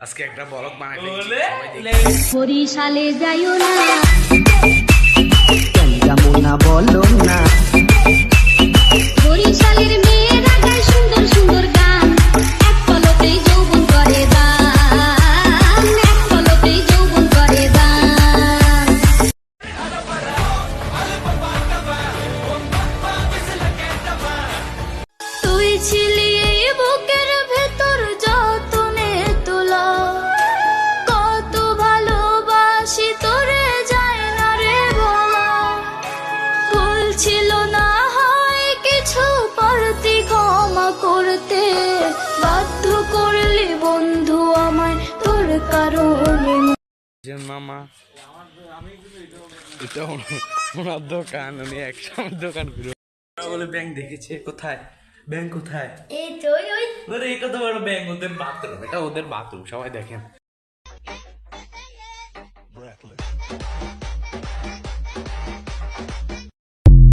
আজকে একটা ব্লগ বানাই বরিশালে যাইও না যাবো না বলো না বরিশালের মেয়েরা গায় সুন্দর সুন্দর গান এক পলকেই যৌবন করে দান এক পলকেই যৌবন করে দান তুই ছিলি এই বুকের ভেতর যতনে তোলা কত ভালোবাসি তোরে যায় না রে বলা ভুল ছিল না হয় কিছু পারতি ক্ষমা করতে বাধ্য করলি বন্ধু আমায় তোর কারণে মামা এটা ওনার দোকান উনি একসময় দোকান করে বলে ব্যাংক দেখেছে কোথায় ব্যাংক কোথায় এই তো ওই ওরে এটা তো বড় ব্যাংক ওদের বাথরুম এটা ওদের বাথরুম সবাই দেখেন